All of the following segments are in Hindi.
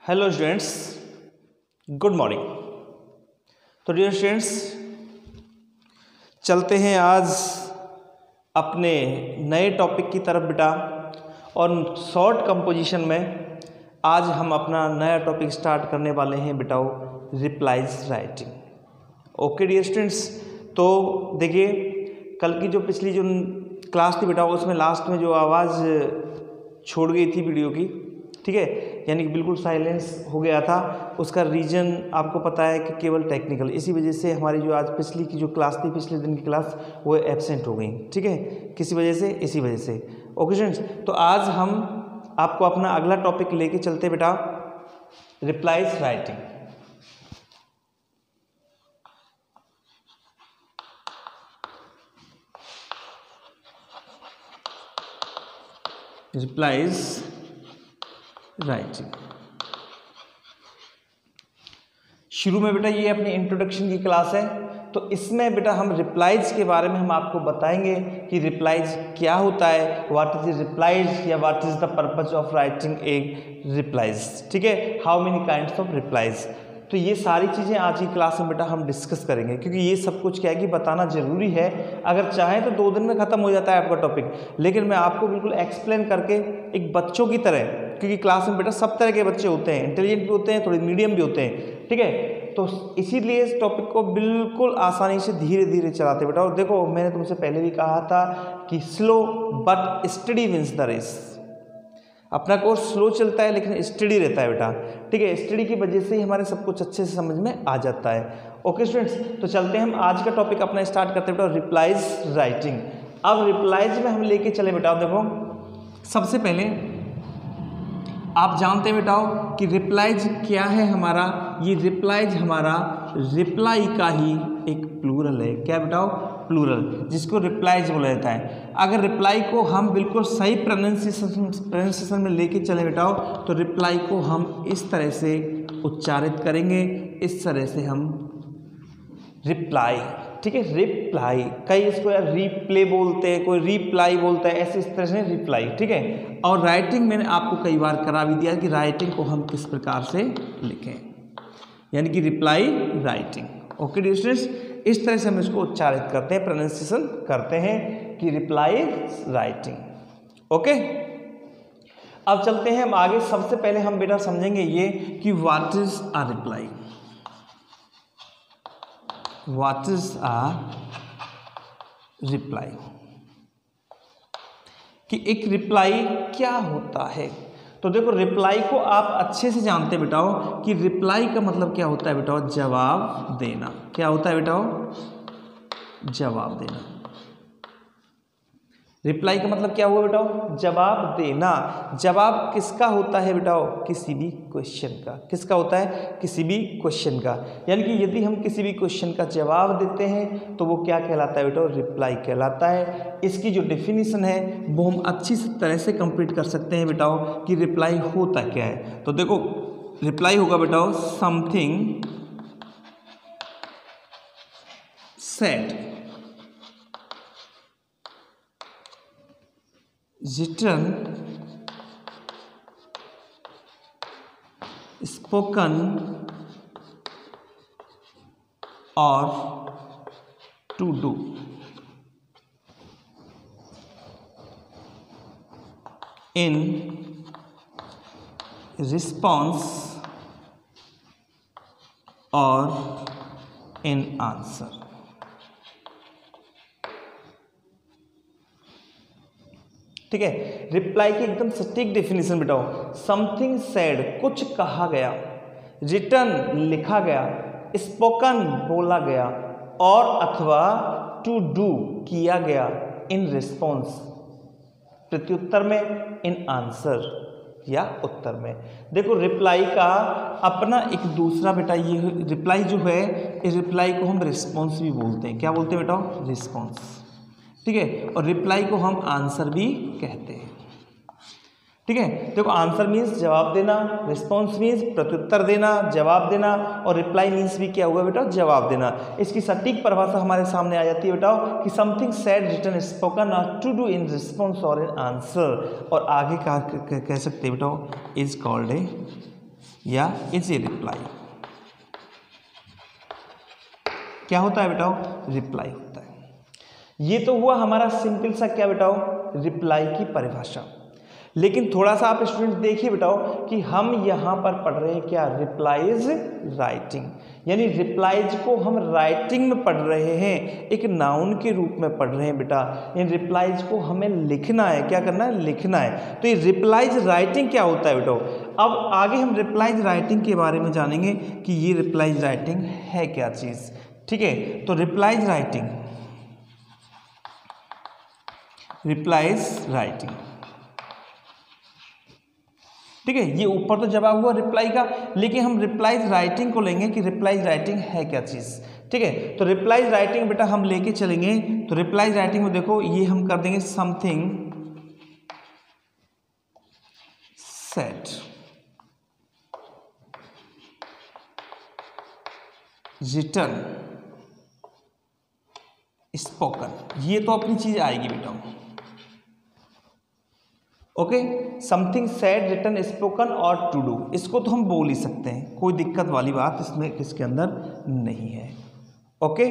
Hello students, good morning. तो डियर स्टूडेंट्स, चलते हैं आज अपने नए टॉपिक की तरफ बेटा। और शॉर्ट कंपोजिशन में आज हम अपना नया टॉपिक स्टार्ट करने वाले हैं बेटाओ, replies writing. Okay dear students, तो देखिए कल की जो पिछली जो क्लास थी बेटा, उसमें लास्ट में जो आवाज़ छोड़ गई थी वीडियो की, ठीक है, यानी कि बिल्कुल साइलेंस हो गया था, उसका रीज़न आपको पता है कि केवल टेक्निकल, इसी वजह से हमारी जो आज पिछली की जो क्लास थी, पिछले दिन की क्लास, वो एब्सेंट हो गई, ठीक है, किसी वजह से, इसी वजह से। ओके स्टूडेंट्स, तो आज हम आपको अपना अगला टॉपिक लेके चलते बेटा, रिप्लाइज राइटिंग। Replies writing. शुरू में बेटा ये अपनी इंट्रोडक्शन की क्लास है, तो इसमें बेटा हम रिप्लाइज के बारे में हम आपको बताएंगे कि रिप्लाइज क्या होता है, व्हाट इज रिप्लाइज या what is the purpose of writing a replies, ठीक है, how many kinds of replies. तो ये सारी चीज़ें आज की क्लास में बेटा हम डिस्कस करेंगे, क्योंकि ये सब कुछ क्या है कि बताना जरूरी है। अगर चाहें तो 2 दिन में ख़त्म हो जाता है आपका टॉपिक, लेकिन मैं आपको बिल्कुल एक्सप्लेन करके एक बच्चों की तरह, क्योंकि क्लास में बेटा सब तरह के बच्चे होते हैं, इंटेलिजेंट भी होते हैं, थोड़े मीडियम भी होते हैं, ठीक है, तो इसीलिए इस टॉपिक को बिल्कुल आसानी से धीरे धीरे चलाते बेटा। और देखो मैंने तुमसे पहले भी कहा था कि slow but steady wins the race. अपना कोर्स स्लो चलता है लेकिन स्टडी रहता है बेटा, ठीक है, स्टडी की वजह से ही हमारे सब कुछ अच्छे से समझ में आ जाता है। ओके स्टूडेंट्स, तो चलते हैं हम आज का टॉपिक अपना स्टार्ट करते हैं बेटा, रिप्लाइज राइटिंग। अब रिप्लाइज में हम लेके चले बेटा, देखो सबसे पहले आप जानते हैं बेटाओ कि रिप्लाइज क्या है हमारा। ये रिप्लाइज हमारा रिप्लाई का ही एक प्लूरल है। क्या बेटाओ? प्लूरल, जिसको रिप्लाइज बोला जाता है। अगर रिप्लाई को हम बिल्कुल सही प्रोनाउंसिएशन में लेके चले बेटाओ, तो रिप्लाई को हम इस तरह से उच्चारित करेंगे, इस तरह से हम रिप्लाई, ठीक है, रिप्लाई। कई इसको यार रिप्ले बोलते हैं, कोई रिप्लाई बोलता है, ऐसे इस तरह से रिप्लाई, ठीक है। और राइटिंग मैंने आपको कई बार करा भी दिया कि राइटिंग को हम किस प्रकार से लिखें, यानी कि reply writing. Okay dear students, इस तरह से हम इसको उच्चारित करते हैं, प्रोनाउंसिएशन करते हैं कि रिप्लाई राइटिंग। ओके, अब चलते हैं हम आगे। सबसे पहले हम बेटा समझेंगे ये कि what is a reply. What is a reply? कि एक रिप्लाई क्या होता है। तो देखो रिप्लाई को आप अच्छे से जानते बेटाओ कि रिप्लाई का मतलब क्या होता है बेटाओ, जवाब देना। क्या होता है बेटाओ? जवाब देना। रिप्लाई का मतलब क्या हुआ बेटाओ? जवाब देना। जवाब किसका होता है बेटाओ? किसी भी क्वेश्चन का। किसका होता है? किसी भी क्वेश्चन का। यानी कि यदि हम किसी भी क्वेश्चन का जवाब देते हैं तो वो क्या कहलाता है बेटाओ? रिप्लाई कहलाता है। इसकी जो डेफिनेशन है वो हम अच्छी तरह से कंप्लीट कर सकते हैं बेटाओ कि रिप्लाई होता क्या है। तो देखो रिप्लाई होगा बेटाओ, something said, written, spoken or to do in response or in answer। ठीक है, रिप्लाई की एकदम सटीक डेफिनेशन बेटाओ, समथिंग सेड, कुछ कहा गया, रिटन लिखा गया, स्पोकन बोला गया, और अथवा टू डू किया गया, इन रिस्पॉन्स प्रत्युत्तर में, इन आंसर या उत्तर में। देखो रिप्लाई का अपना एक दूसरा बेटा ये रिप्लाई जो है, इस रिप्लाई को हम रिस्पॉन्स भी बोलते हैं। क्या बोलते हैं बेटा? रिस्पॉन्स, ठीक है, और रिप्लाई को हम आंसर भी कहते हैं, ठीक है। देखो आंसर मीन्स जवाब देना, रिस्पॉन्स मीन्स प्रत्युत्तर देना, जवाब देना, और रिप्लाई मीन्स भी क्या हुआ बेटा? जवाब देना। इसकी सटीक परिभाषा हमारे सामने आ जाती है बेटा कि समथिंग सेड, रिटन, स्पोकन और टू डू इन रिस्पॉन्स और इन आंसर। और आगे कह सकते हैं बेटा इज कॉल्ड ए या इज ए रिप्लाई। क्या होता है बेटाओ? रिप्लाई होता है। ये तो हुआ हमारा सिंपल सा क्या बेटाओ? रिप्लाई की परिभाषा। लेकिन थोड़ा सा आप स्टूडेंट देखिए बेटाओ कि हम यहाँ पर पढ़ रहे हैं क्या? रिप्लाइज राइटिंग, यानी रिप्लाइज को हम राइटिंग में पढ़ रहे हैं, एक नाउन के रूप में पढ़ रहे हैं बेटा। इन रिप्लाइज को हमें लिखना है, क्या करना है? लिखना है। तो ये रिप्लाइज राइटिंग क्या होता है बेटाओ? अब आगे हम रिप्लाइज राइटिंग के बारे में जानेंगे कि ये रिप्लाइज राइटिंग है क्या चीज़। ठीक है, तो रिप्लाइज राइटिंग, रिप्लाइज राइटिंग, ठीक है, ये ऊपर तो जवाब हुआ रिप्लाई का, लेकिन हम रिप्लाइज राइटिंग को लेंगे कि रिप्लाइज राइटिंग है क्या चीज़। ठीक है, तो रिप्लाइज राइटिंग बेटा हम लेके चलेंगे। तो रिप्लाइज राइटिंग में देखो ये हम कर देंगे समथिंग सेड, रिटन, स्पोकन, ये तो अपनी चीज आएगी बेटा। Okay, something said, written, spoken और टू डू, इसको तो हम बोल ही सकते हैं, कोई दिक्कत वाली बात इसमें किसके अंदर नहीं है। ओके,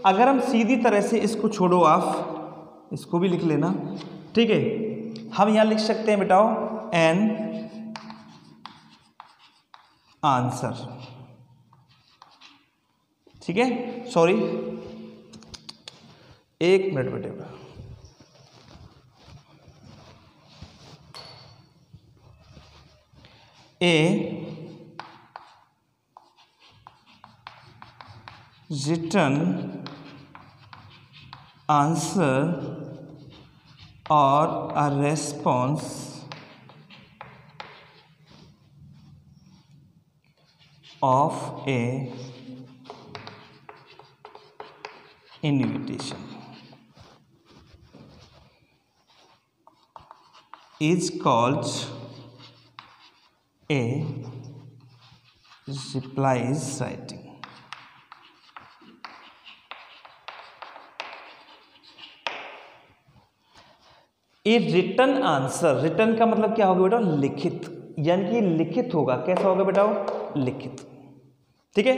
अगर हम सीधी तरह से इसको छोड़ो, आप इसको भी लिख लेना। ठीक है, हम यहां लिख सकते हैं बेटाओ एन आंसर। ठीक है, सॉरी एक मिनट बेटा, ए रिटन आंसर और a response of a invitation is called a replies writing। A written answer, written का मतलब क्या होगा बेटा? लिखित, यानी कि लिखित होगा। कैसा होगा बेटा? लिखित। ठीक है,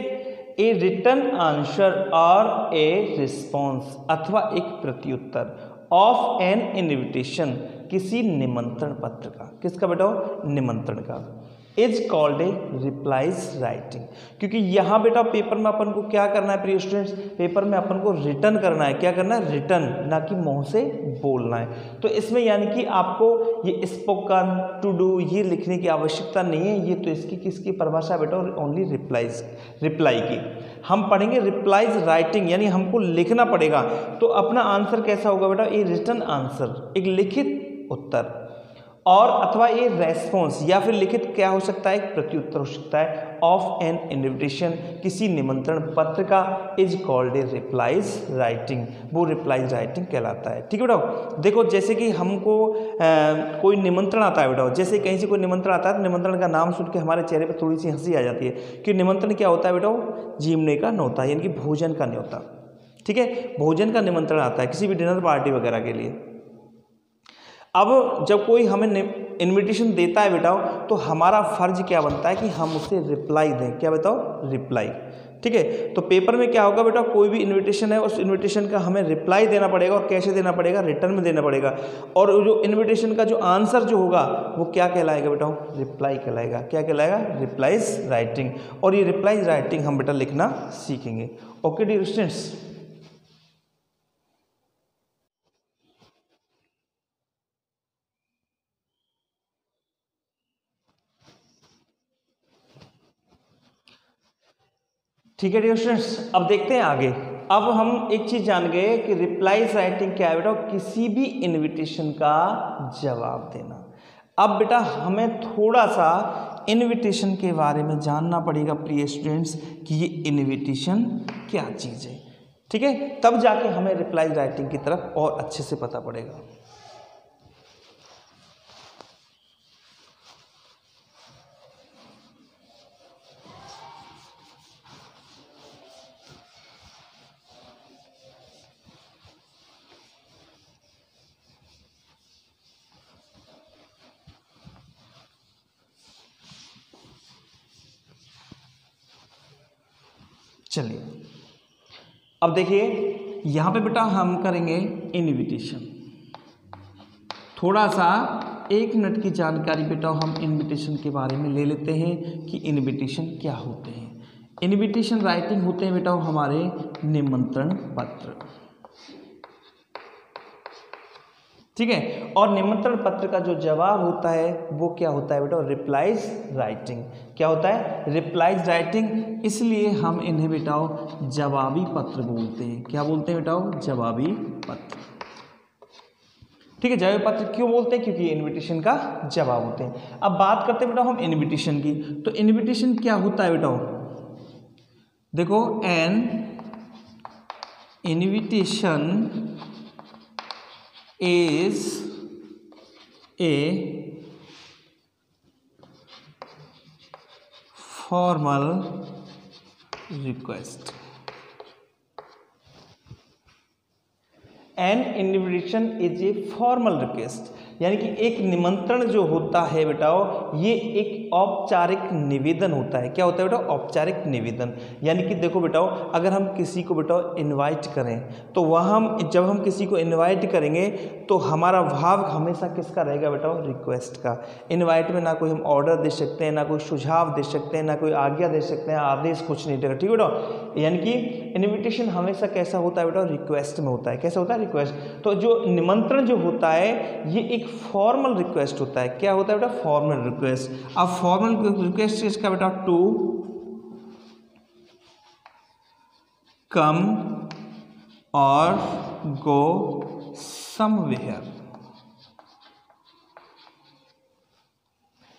ए रिटन आंसर और ए रिस्पॉन्स अथवा एक प्रत्युत्तर ऑफ एन इन्विटेशन, किसी निमंत्रण पत्र का। किसका बेटा? निमंत्रण का। Is called a replies writing, क्योंकि यहाँ बेटा पेपर में अपन को क्या करना है प्रिय स्टूडेंट्स? पेपर में अपन को रिटर्न करना है। क्या करना है? रिटर्न, ना कि मुंह से बोलना है। तो इसमें यानी कि आपको ये स्पोकन, टू डू ये लिखने की आवश्यकता नहीं है। ये तो इसकी किसकी परिभाषा बेटा? ओनली रिप्लाइज, रिप्लाई की। हम पढ़ेंगे रिप्लाइज राइटिंग, यानी हमको लिखना पड़ेगा। तो अपना आंसर कैसा होगा बेटा? ये रिटर्न आंसर, एक लिखित उत्तर, और अथवा ये रेस्पॉन्स, या फिर लिखित क्या हो सकता है? एक प्रत्युत्तर हो सकता है ऑफ एन इन्विटेशन, किसी निमंत्रण पत्र का। Is called a replies writing, वो रिप्लाइज राइटिंग कहलाता है। ठीक है बेटा, देखो जैसे कि हमको कोई निमंत्रण आता है बेटा, जैसे कहीं से कोई निमंत्रण आता है तो निमंत्रण का नाम सुन के हमारे चेहरे पर थोड़ी सी हंसी आ जाती है कि निमंत्रण क्या होता है बेटा? जीवने का न्योता, यानी कि भोजन का न्योता। ठीक है, भोजन का निमंत्रण आता है किसी भी डिनर पार्टी वगैरह के लिए। अब जब कोई हमें इनविटेशन देता है बेटा, तो हमारा फर्ज क्या बनता है कि हम उसे रिप्लाई दें। क्या बताओ? रिप्लाई। ठीक है, तो पेपर में क्या होगा बेटा? कोई भी इनविटेशन है, उस इनविटेशन का हमें रिप्लाई देना पड़ेगा। और कैसे देना पड़ेगा? रिटर्न में देना पड़ेगा। और जो इनविटेशन का जो आंसर जो होगा वो क्या कहलाएगा बेटा? रिप्लाई कहलाएगा। क्या कहलाएगा? Replies writing. और ये रिप्लाइज राइटिंग हम बेटा लिखना सीखेंगे। ओके डियर स्टूडेंट्स, ठीक है डियर स्टूडेंट्स, अब देखते हैं आगे। अब हम एक चीज जान गए कि रिप्लाइज राइटिंग क्या है बेटा? किसी भी इनविटेशन का जवाब देना। अब बेटा हमें थोड़ा सा इनविटेशन के बारे में जानना पड़ेगा प्रिय स्टूडेंट्स कि ये इनविटेशन क्या चीज़ है। ठीक है, तब जाके हमें रिप्लाइज राइटिंग की तरफ और अच्छे से पता पड़ेगा। चलिए अब देखिए यहाँ पे बेटा हम करेंगे इनविटेशन। थोड़ा सा 1 मिनट की जानकारी बेटा हम इनविटेशन के बारे में ले लेते हैं कि इनविटेशन क्या होते हैं। इनविटेशन राइटिंग होते हैं बेटा हमारे निमंत्रण पत्र, ठीक है। और निमंत्रण पत्र का जो जवाब होता है वो क्या होता है बेटा, रिप्लाइज राइटिंग। क्या होता है, रिप्लाइज राइटिंग। इसलिए हम इन्हें बेटा जवाबी पत्र बोलते हैं। क्या बोलते हैं बेटा, जवाबी पत्र, ठीक है। जवाबी पत्र क्यों बोलते हैं, क्योंकि इनविटेशन का जवाब होते हैं। अब बात करते हैं बेटा हम इनविटेशन की। तो इनविटेशन क्या होता है बेटा, देखो N invitation is a formal request। An invitation is a formal request, यानी कि एक निमंत्रण जो होता है बेटा ये एक औपचारिक निवेदन होता है। क्या होता है बेटा, औपचारिक निवेदन। यानी कि देखो बेटा अगर हम किसी को बेटा इनवाइट करें तो वह जब हम किसी को इनवाइट करेंगे तो हमारा भाव हमेशा किसका रहेगा बेटा, रिक्वेस्ट का। इनवाइट में ना कोई हम ऑर्डर दे सकते हैं, ना कोई सुझाव दे सकते हैं, ना कोई आज्ञा दे सकते हैं, आदेश कुछ नहीं देगा, ठीक है बेटा। यानी कि इनविटेशन हमेशा कैसा होता है बेटा, रिक्वेस्ट में होता है। कैसा होता है, रिक्वेस्ट। तो जो निमंत्रण जो होता है ये एक फॉर्मल रिक्वेस्ट होता है। क्या होता है बेटा, फॉर्मल रिक्वेस्ट। अब फॉर्मल रिक्वेस्ट इसका बेटा टू कम और गो समवेयर,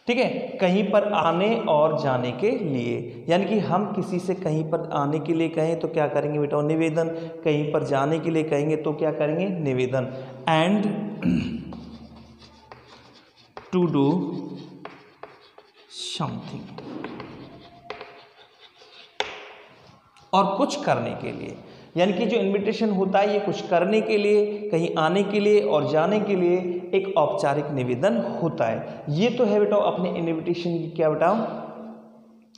ठीक है, कहीं पर आने और जाने के लिए। यानी कि हम किसी से कहीं पर आने के लिए कहें तो क्या करेंगे बेटा, निवेदन। कहीं पर जाने के लिए कहेंगे तो क्या करेंगे, निवेदन। एंड टू डू समथिंग, और कुछ करने के लिए। यानी कि जो इनविटेशन होता है ये कुछ करने के लिए, कहीं आने के लिए और जाने के लिए एक औपचारिक निवेदन होता है। ये तो है बेटा अपने इनविटेशन की क्या बेटा,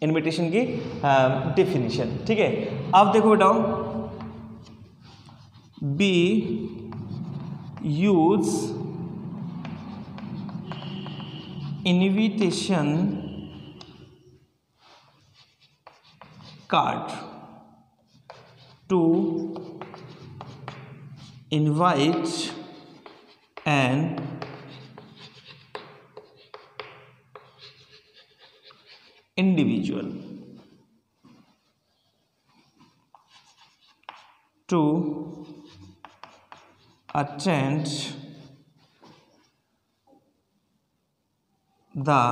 इनविटेशन की डेफिनेशन, ठीक है। अब देखो बेटा B use invitation card to invite an individual to attend the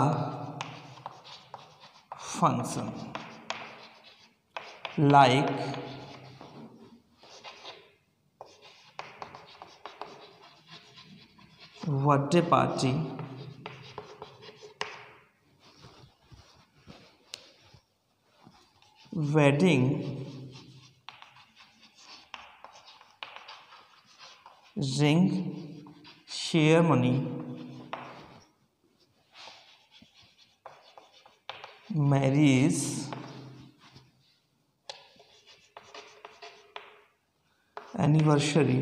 function, like birthday party, wedding, ring ceremony, marriage, anniversary,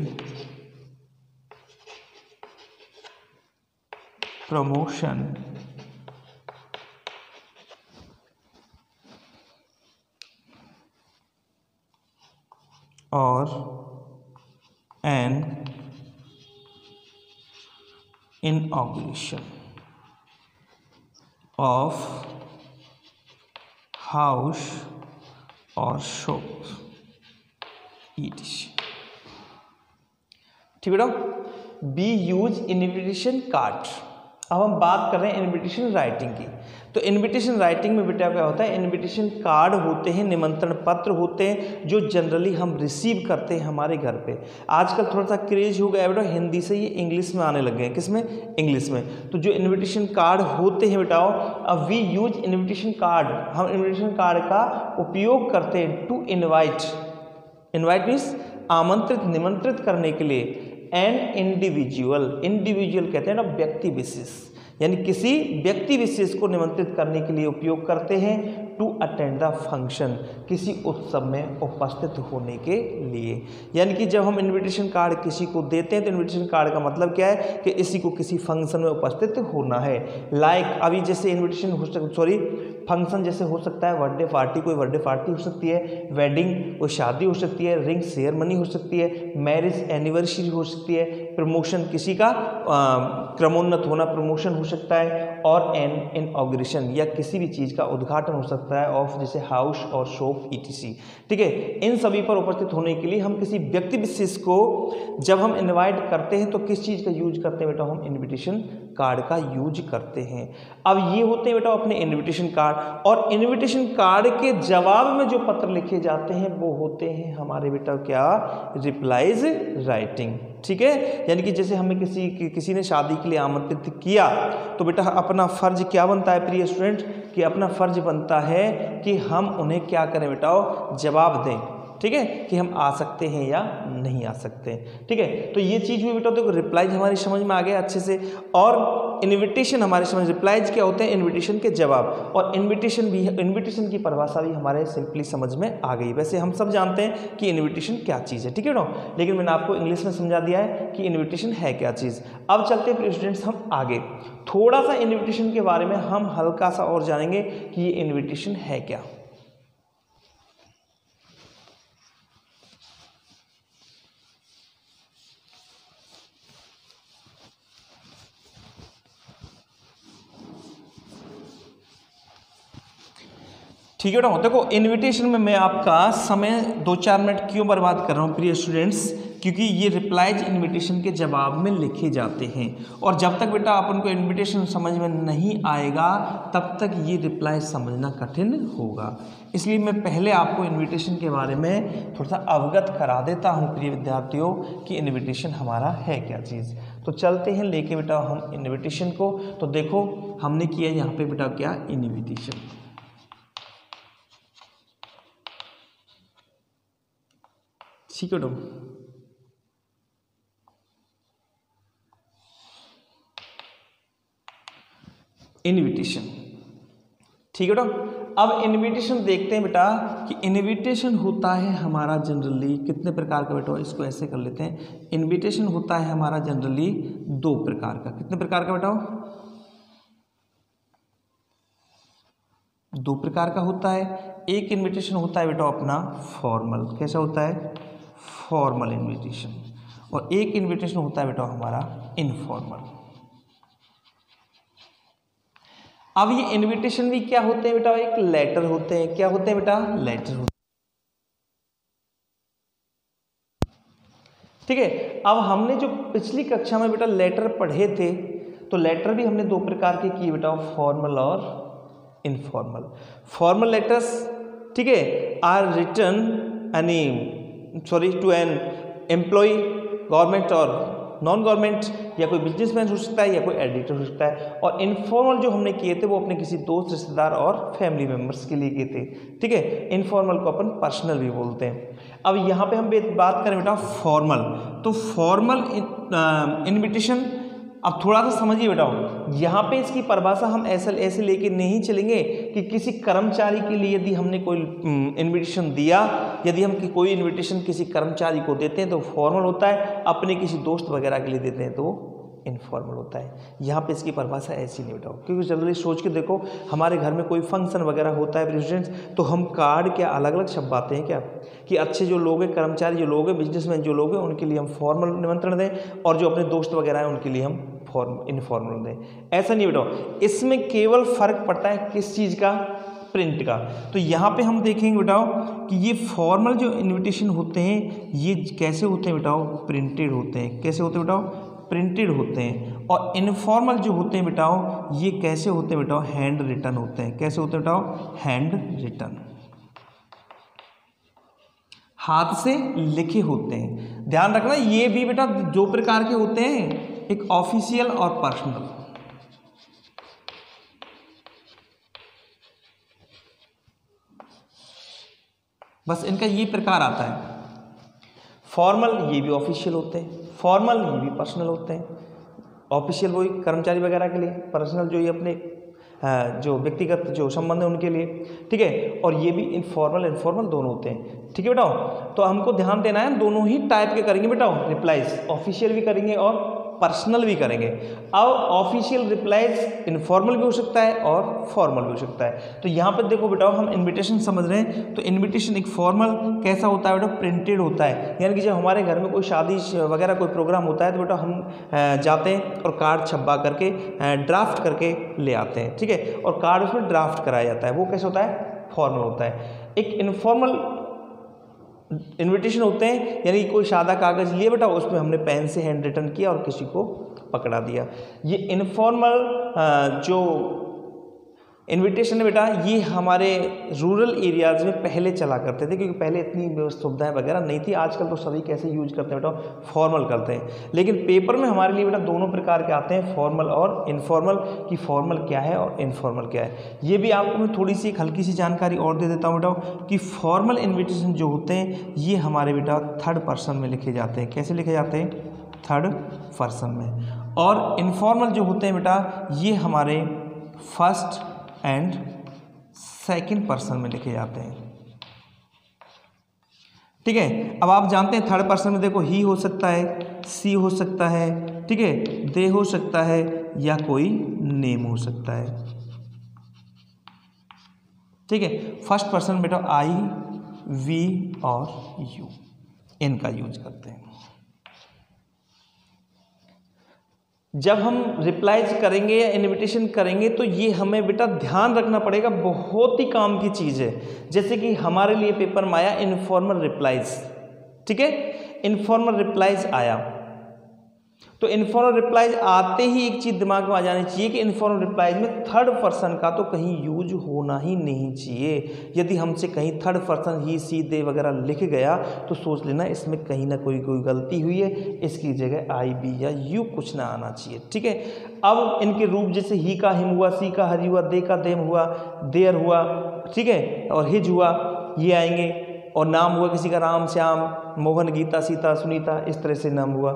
promotion, or an inauguration of house or shop etc, ठीक है बेटा। B use invitation card. अब हम बात कर रहे हैं इनविटेशन राइटिंग की। तो इनविटेशन राइटिंग में बेटा क्या होता है, इनविटेशन कार्ड होते हैं, निमंत्रण पत्र होते हैं जो जनरली हम रिसीव करते हैं हमारे घर पे। आजकल थोड़ा सा क्रेज हो गया बेटा, हिंदी से ये इंग्लिश में आने लग गए हैं। किस में, इंग्लिश में। तो जो इनविटेशन कार्ड होते हैं बेटा, अब वी यूज इनविटेशन कार्ड, हम इनविटेशन कार्ड का उपयोग करते हैं टू इनवाइट। इनवाइट मीन्स आमंत्रित, निमंत्रित करने के लिए। एन इंडिविजुअल, इंडिविजुअल कहते हैं ना व्यक्ति विशेष, यानी किसी व्यक्ति विशेष को निमंत्रित करने के लिए उपयोग करते हैं। टू अटेंड द फंक्शन, किसी उत्सव में उपस्थित होने के लिए। यानी कि जब हम इनविटेशन कार्ड किसी को देते हैं तो इनविटेशन कार्ड का मतलब क्या है कि इसी को किसी फंक्शन में उपस्थित होना है। लाइक अभी जैसे इनविटेशन हो फंक्शन जैसे हो सकता है बर्थडे पार्टी, कोई बर्थडे पार्टी हो सकती है, वेडिंग कोई शादी हो सकती है, रिंग सेरेमनी हो सकती है, मैरिज एनिवर्सरी हो सकती है, प्रमोशन किसी का क्रमोन्नत होना प्रमोशन हो सकता है, और इनॉग्रेशन या किसी भी चीज़ का उद्घाटन हो सकता है ऑफ जैसे हाउस और शॉप ईटीसी। ठीक है, इन सभी पर उपस्थित होने के लिए हम किसी व्यक्ति विशेष को जब हम इनवाइट करते हैं तो किस चीज़ का यूज करते हैं बेटा, हम इनविटेशन कार्ड का यूज करते हैं। अब ये होते हैं बेटा अपने इनविटेशन कार्ड, और इनविटेशन कार्ड के जवाब में जो पत्र लिखे जाते हैं वो होते हैं हमारे बेटा क्या, रिप्लाइज राइटिंग। ठीक है, यानी कि जैसे हमें किसी ने शादी के लिए आमंत्रित किया तो बेटा अपना फर्ज क्या बनता है प्रिय स्टूडेंट, कि अपना फर्ज बनता है कि हम उन्हें क्या करें बेटा, जवाब दें। ठीक है, कि हम आ सकते हैं या नहीं आ सकते। ठीक है, तो ये चीज़ भी बेटा देखो रिप्लाइज हमारी समझ में आ गया अच्छे से, और इनविटेशन हमारे समझ, रिप्लाइज क्या होते हैं, इनविटेशन के जवाब, और इनविटेशन की परिभाषा भी हमारे सिंपली समझ में आ गई। वैसे हम सब जानते हैं कि इनविटेशन क्या चीज़ है, ठीक है ना, लेकिन मैंने आपको इंग्लिश में समझा दिया है कि इन्विटेशन है क्या चीज़। अब चलते हैं स्टूडेंट्स हम आगे, थोड़ा सा इन्विटेशन के बारे में हम हल्का सा और जानेंगे कि ये इन्विटेशन है क्या। ठीक है ना, देखो इनविटेशन में मैं आपका समय 2-4 मिनट क्यों बर्बाद कर रहा हूँ प्रिय स्टूडेंट्स, क्योंकि ये रिप्लाइज इनविटेशन के जवाब में लिखे जाते हैं, और जब तक बेटा अपन को इनविटेशन समझ में नहीं आएगा तब तक ये रिप्लाई समझना कठिन होगा। इसलिए मैं पहले आपको इनविटेशन के बारे में थोड़ा सा अवगत करा देता हूँ प्रिय विद्यार्थियों कि इनविटेशन हमारा है क्या चीज़। तो चलते हैं लेके बेटा हम इनविटेशन को। तो देखो हमने किया यहाँ पे बेटा क्या, इनविटेशन। ठीक है तो इनविटेशन, ठीक है तो अब इनविटेशन देखते हैं बेटा कि इनविटेशन होता है हमारा जनरली कितने प्रकार का बेटा, इसको ऐसे कर लेते हैं। इनविटेशन होता है हमारा जनरली 2 प्रकार का। कितने प्रकार का बेटा, 2 प्रकार का होता है। एक इनविटेशन होता है बेटा अपना फॉर्मल, कैसा होता है, फॉर्मल इनविटेशन, और एक इनविटेशन होता है बेटा हमारा इनफॉर्मल। अब ये इनविटेशन भी क्या होते हैं बेटा, एक लेटर होते हैं। क्या होते हैं बेटा, लेटर होते हैं। ठीक है, अब हमने जो पिछली कक्षा में बेटा लेटर पढ़े थे तो लेटर भी हमने 2 प्रकार के किए बेटा, फॉर्मल और इनफॉर्मल। फॉर्मल लेटर्स, ठीक है, are written to an employee, government और नॉन गवर्नमेंट, या कोई बिजनेसमैन हो सकता है या कोई एडिटर हो सकता है। और इनफॉर्मल जो हमने किए थे वो अपने किसी दोस्त, रिश्तेदार और फैमिली मेम्बर्स के लिए किए थे। ठीक है, इनफॉर्मल को अपन पर्सनल भी बोलते हैं। अब यहाँ पे हम बात करें बेटा फॉर्मल, तो फॉर्मल इनविटेशन, अब थोड़ा सा समझिए बेटा, यहाँ पे इसकी परिभाषा हम ऐसे लेके नहीं चलेंगे कि किसी कर्मचारी के लिए यदि हमने कोई इनविटेशन दिया, यदि हम कोई इनविटेशन किसी कर्मचारी को देते हैं तो फॉर्मल होता है, अपने किसी दोस्त वगैरह के लिए देते हैं तो इनफॉर्मल होता है। यहाँ पे इसकी परिभाषा ऐसी नहीं बेटा, क्योंकि जनरली सोच के देखो हमारे घर में कोई फंक्शन वगैरह होता है प्रेसिडेंट्स, तो हम कार्ड क्या अलग अलग शब्द आते हैं क्या, कि अच्छे जो लोग हैं, कर्मचारी जो लोग हैं, बिजनेसमैन जो लोग हैं, उनके लिए हम फॉर्मल निमंत्रण दें, और जो अपने दोस्त वगैरह हैं उनके लिए हम इनफॉर्मल दें। ऐसा नहीं बेटा, इसमें केवल फर्क पड़ता है किस चीज़ का, प्रिंट का। तो यहाँ पे हम देखेंगे बेटाओ कि ये फॉर्मल जो इनविटेशन होते हैं ये कैसे होते हैं बेटाओ, प्रिंटेड होते हैं। कैसे होते हैं बेटाओ, प्रिंटेड होते हैं। और इनफॉर्मल जो होते हैं बेटाओ ये कैसे होते हैं बेटाओ, हैंड रिटन होते हैं। कैसे होते हैं बेटाओ, हैंड रिटन, हाथ से लिखे होते हैं। ध्यान रखना ये भी बेटा 2 प्रकार के होते हैं, एक ऑफिशियल और पर्सनल। बस इनका ये प्रकार आता है, फॉर्मल ये भी ऑफिशियल होते हैं, फॉर्मल ये भी पर्सनल होते हैं। ऑफिशियल वही कर्मचारी वगैरह के लिए, पर्सनल जो ये अपने जो व्यक्तिगत जो संबंध है उनके लिए, ठीक है। और ये भी इनफॉर्मल दोनों होते हैं, ठीक है बेटाओ। तो हमको ध्यान देना है, दोनों ही टाइप के करेंगे बेटाओ रिप्लाईज, ऑफिशियल भी करेंगे और पर्सनल भी करेंगे। अब ऑफिशियल रिप्लाईज इनफॉर्मल भी हो सकता है और फॉर्मल भी हो सकता है। तो यहाँ पर देखो बेटा, हम इनविटेशन समझ रहे हैं, तो इनविटेशन एक फॉर्मल कैसा होता है बेटा, प्रिंटेड होता है। यानी कि जब हमारे घर में कोई शादी वगैरह कोई प्रोग्राम होता है तो बेटा हम जाते हैं और कार्ड छपवा करके ड्राफ्ट करके ले आते हैं, ठीक है। और कार्ड उसमें ड्राफ्ट कराया जाता है, वो कैसा होता है, फॉर्मल होता है। एक इनफॉर्मल इनविटेशन होते हैं, यानी कोई सादा कागज़ लिए बेटा, उसमें हमने पेन से हैंड रिटन किया और किसी को पकड़ा दिया। ये इनफॉर्मल जो इनविटेशन है बेटा, ये हमारे रूरल एरियाज़ में पहले चला करते थे, क्योंकि पहले इतनी सुविधाएं वगैरह नहीं थी। आजकल तो सभी कैसे यूज करते हैं बेटा, फॉर्मल करते हैं। लेकिन पेपर में हमारे लिए बेटा दोनों प्रकार के आते हैं, फॉर्मल और इनफॉर्मल, कि फॉर्मल क्या है और इनफॉर्मल क्या है। ये भी आपको मैं थोड़ी सी एक हल्की सी जानकारी और दे देता हूँ बेटा, कि फॉर्मल इन्विटेशन जो होते हैं ये हमारे बेटा थर्ड पर्सन में लिखे जाते हैं। कैसे लिखे जाते हैं, थर्ड पर्सन में। और इनफॉर्मल जो होते हैं बेटा, ये हमारे फर्स्ट एंड सेकंड पर्सन में लिखे जाते हैं, ठीक है। अब आप जानते हैं थर्ड पर्सन में देखो ही हो सकता है, सी हो सकता है, ठीक है, दे हो सकता है, या कोई नेम हो सकता है, ठीक है। फर्स्ट पर्सन बेटा आई, वी और यू, इनका यूज करते हैं। जब हम रिप्लाईज करेंगे या इनविटेशन करेंगे तो ये हमें बेटा ध्यान रखना पड़ेगा, बहुत ही काम की चीज़ है। जैसे कि हमारे लिए पेपर में आया इनफॉर्मल रिप्लाईज, ठीक है, इनफॉर्मल रिप्लाईज आया, तो इनफॉर्मल रिप्लाईज आते ही एक चीज़ दिमाग में आ जानी चाहिए कि इनफॉर्मल रिप्लाईज में थर्ड पर्सन का तो कहीं यूज होना ही नहीं चाहिए। यदि हमसे कहीं थर्ड पर्सन ही, सी, दे वगैरह लिख गया तो सोच लेना इसमें कहीं ना कोई गलती हुई है, इसकी जगह आई, बी या यू कुछ ना आना चाहिए, ठीक है। अब इनके रूप जैसे ही का हिम हुआ, सी का हरी हुआ, दे का देम हुआ, देयर हुआ, ठीक है, और हिज हुआ, ये आएंगे। और नाम हुआ किसी का राम, श्याम, मोहन, गीता, सीता, सुनीता, इस तरह से नाम हुआ।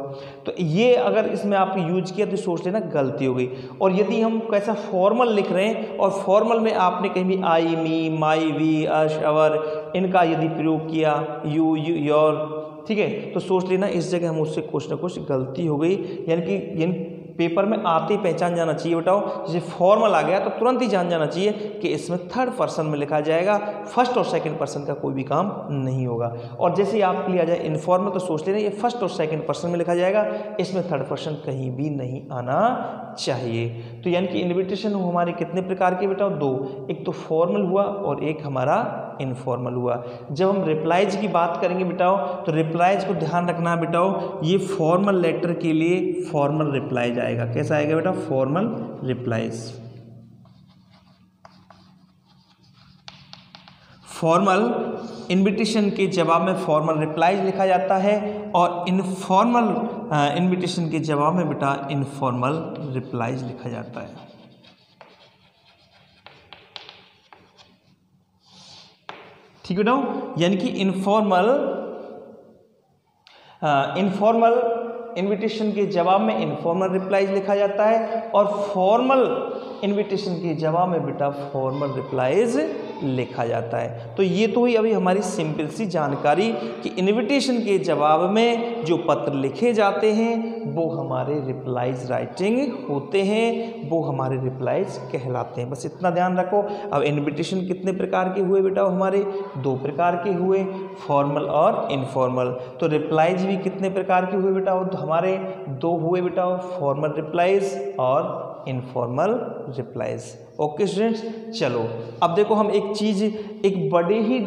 तो ये अगर इसमें आपने यूज किया तो सोच लेना गलती हो गई। और यदि हम कैसा फॉर्मल लिख रहे हैं और फॉर्मल में आपने कहीं भी आई, मी, माई, वी, अश, अवर, इनका यदि प्रयोग किया, यू, योर, ठीक है, तो सोच लेना इस जगह हम उससे कुछ ना कुछ गलती हो गई। यानी कि पेपर में आते ही पहचान जाना चाहिए बेटाओ, जैसे फॉर्मल आ गया तो तुरंत ही जान जाना चाहिए कि इसमें थर्ड पर्सन में लिखा जाएगा, फर्स्ट और सेकंड पर्सन का कोई भी काम नहीं होगा। और जैसे ही आपके लिए आ जाए इनफॉर्मल तो सोच लेना ये फर्स्ट और सेकंड पर्सन में लिखा जाएगा, इसमें थर्ड पर्सन कहीं भी नहीं आना चाहिए। तो यानी कि इन्विटेशन हमारे कितने प्रकार के बेटाओ, दो, एक तो फॉर्मल हुआ और एक हमारा इनफॉर्मल हुआ। जब हम रिप्लाईज की बात करेंगे बेटाओ तो रिप्लाईज को ध्यान रखना है बेटाओ, ये फॉर्मल लेटर के लिए फॉर्मल रिप्लाईज आएगा। कैसा आएगा बेटा, फॉर्मल रिप्लाईज। फॉर्मल इनविटेशन के जवाब में फॉर्मल रिप्लाईज लिखा जाता है और इनफॉर्मल इनविटेशन के जवाब में बेटा इनफॉर्मल रिप्लाईज लिखा जाता है। ठीक है बेटा, यानी कि इनफॉर्मल इनविटेशन के जवाब में इनफॉर्मल रिप्लाईज लिखा जाता है और फॉर्मल इनविटेशन के जवाब में बेटा फॉर्मल रिप्लाईज लिखा जाता है। तो ये तो हुई अभी हमारी सिंपल सी जानकारी कि इनविटेशन के जवाब में जो पत्र लिखे जाते हैं वो हमारे रिप्लाईज राइटिंग होते हैं, वो हमारे रिप्लाईज कहलाते हैं। बस इतना ध्यान रखो। अब इनविटेशन कितने प्रकार के हुए बेटा, हमारे दो प्रकार के हुए, फॉर्मल और इनफॉर्मल। तो रिप्लाईज भी कितने प्रकार के हुए बेटा, तो हमारे दो हुए बेटा, फॉर्मल रिप्लाईज और इनफॉर्मल रिप्लाईज। ओके स्टूडेंट्स, चलो अब देखो हम एक चीज़, एक बड़े ही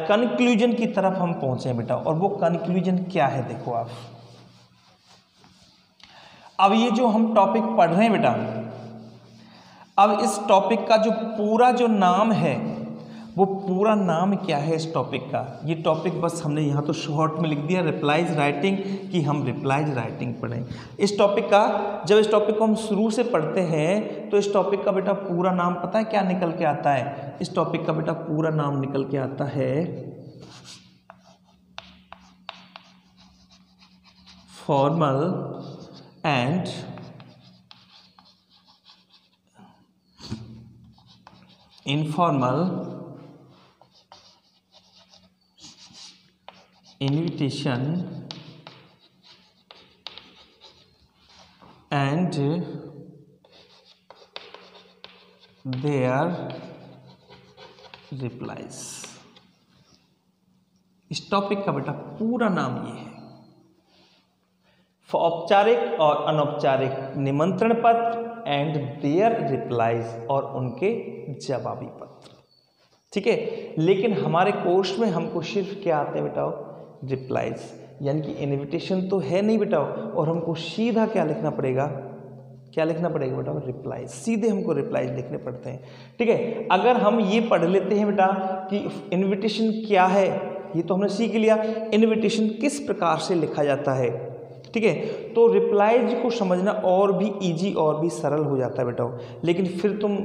कंक्लूजन की तरफ हम पहुंचे बेटा, और वो कंक्लूजन क्या है देखो आप। अब ये जो हम टॉपिक पढ़ रहे हैं बेटा, अब इस टॉपिक का जो पूरा जो नाम है वो पूरा नाम क्या है इस टॉपिक का, ये टॉपिक बस हमने यहाँ तो शॉर्ट में लिख दिया रिप्लाईज राइटिंग, कि हम रिप्लाईज राइटिंग पढ़ें। इस टॉपिक का, जब इस टॉपिक को हम शुरू से पढ़ते हैं तो इस टॉपिक का बेटा पूरा नाम पता है क्या निकल के आता है? इस टॉपिक का बेटा पूरा नाम निकल के आता है formal and informal invitation and their replies. इस टॉपिक का बेटा पूरा नाम ये है, औपचारिक और अनौपचारिक निमंत्रण पत्र एंड देयर रिप्लाइज, और उनके जवाबी पत्र। ठीक है, लेकिन हमारे कोर्स में हमको सिर्फ क्या आते हैं बेटा, रिप्लाइज, यानी कि इनविटेशन तो है नहीं बेटा, और हमको सीधा क्या लिखना पड़ेगा, क्या लिखना पड़ेगा बेटा, रिप्लाइज। सीधे हमको रिप्लाइज लिखने पड़ते हैं। ठीक है, अगर हम ये पढ़ लेते हैं बेटा कि इनविटेशन क्या है, ये तो हमने सीख लिया, इनविटेशन किस प्रकार से लिखा जाता है। ठीक है, तो रिप्लाइज को समझना और भी इजी और भी सरल हो जाता है बेटा, लेकिन फिर तुम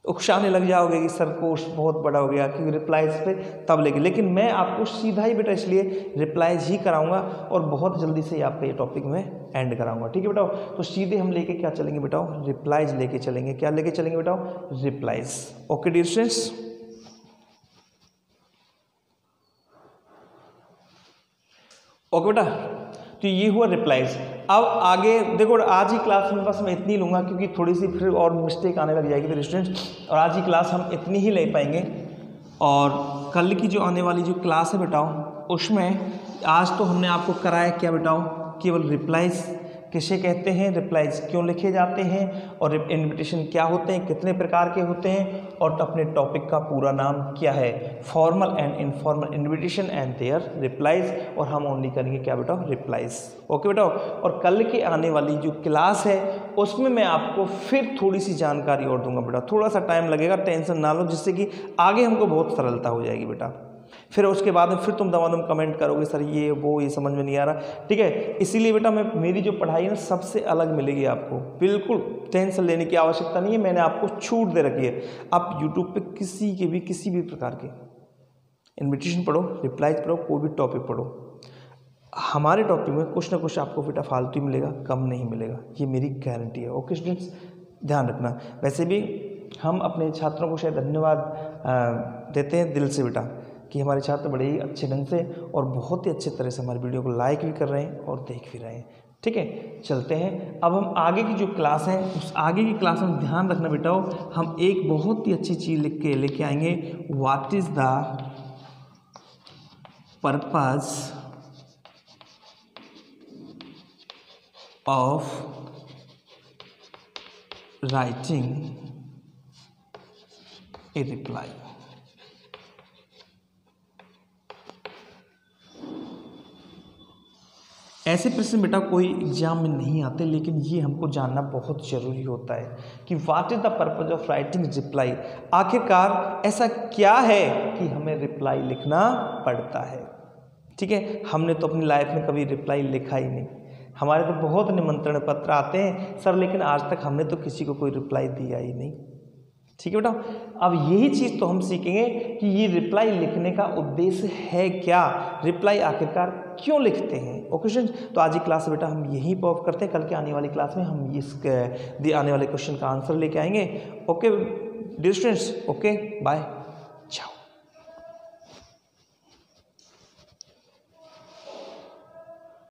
उकसाने लग जाओगे कि सर कोर्स बहुत बड़ा हो गया, क्योंकि रिप्लाइज पे तब लेके, लेकिन मैं आपको सीधा ही बेटा इसलिए रिप्लाइज ही कराऊंगा और बहुत जल्दी से आपका ये टॉपिक मैं एंड कराऊंगा। ठीक है बेटा, तो सीधे हम लेके क्या चलेंगे बेटा, रिप्लाइज लेके चलेंगे। क्या लेके चलेंगे बेटा, replies. Okay dear students, okay बेटा, तो ये हुआ रिप्लाइज। अब आगे देखो, आज ही क्लास में बस मैं इतनी लूँगा, क्योंकि थोड़ी सी फिर और मिस्टेक आने लग जाएगी फिर स्टूडेंट्स, और आज ही क्लास हम इतनी ही ले पाएंगे। और कल की जो आने वाली जो क्लास है बेटाओ, उसमें आज तो हमने आपको कराया क्या बेटाओ, केवल रिप्लाइज किसे कहते हैं, रिप्लाइज क्यों लिखे जाते हैं, और इनविटेशन क्या होते हैं, कितने प्रकार के होते हैं, और अपने टॉपिक का पूरा नाम क्या है, formal and informal invitation and their replies, और हम ओनली करेंगे क्या बेटा, रिप्लाइज। ओके बेटा, और कल के आने वाली जो क्लास है उसमें मैं आपको फिर थोड़ी सी जानकारी और दूंगा बेटा, थोड़ा सा टाइम लगेगा, टेंशन ना लो, जिससे कि आगे हमको बहुत सरलता हो जाएगी बेटा। फिर उसके बाद में फिर तुम दमादम कमेंट करोगे सर ये वो ये समझ में नहीं आ रहा। ठीक है, इसीलिए बेटा मैं मेरी जो पढ़ाई है ना सबसे अलग मिलेगी आपको, बिल्कुल टेंशन लेने की आवश्यकता नहीं है, मैंने आपको छूट दे रखी है। आप यूट्यूब पे किसी भी प्रकार के इन्विटेशन पढ़ो, रिप्लाइज पढ़ो, कोई भी टॉपिक पढ़ो, हमारे टॉपिक में कुछ ना कुछ आपको बेटा फालतू मिलेगा, कम नहीं मिलेगा, ये मेरी गारंटी है। ओके स्टूडेंट्स, ध्यान रखना। वैसे भी हम अपने छात्रों को शायद धन्यवाद देते हैं दिल से बेटा, कि हमारे छात्र बड़े ही अच्छे ढंग से और बहुत ही अच्छे तरह से हमारी वीडियो को लाइक भी कर रहे हैं और देख भी रहे हैं। ठीक है, चलते हैं अब हम आगे की जो क्लास है, उस आगे की क्लास में ध्यान रखना बेटा, हम एक बहुत ही अच्छी चीज़ लिख के लेके आएंगे, what is the purpose of writing a reply. ऐसे प्रश्न बेटा कोई एग्जाम में नहीं आते, लेकिन ये हमको जानना बहुत ज़रूरी होता है कि what is the purpose of writing reply. आखिरकार ऐसा क्या है कि हमें रिप्लाई लिखना पड़ता है। ठीक है, हमने तो अपनी लाइफ में कभी रिप्लाई लिखा ही नहीं, हमारे तो बहुत निमंत्रण पत्र आते हैं सर, लेकिन आज तक हमने तो किसी को कोई रिप्लाई दिया ही नहीं। ठीक है बेटा, अब यही चीज़ तो हम सीखेंगे कि ये रिप्लाई लिखने का उद्देश्य है क्या, रिप्लाई आखिरकार क्यों लिखते हैं। ओके स्टूडेंट्स, तो आज की क्लास बेटा हम यही पॉप करते हैं, कल के आने वाली क्लास में हम इस आने वाले क्वेश्चन का आंसर लेके आएंगे। Okay dear students, okay bye.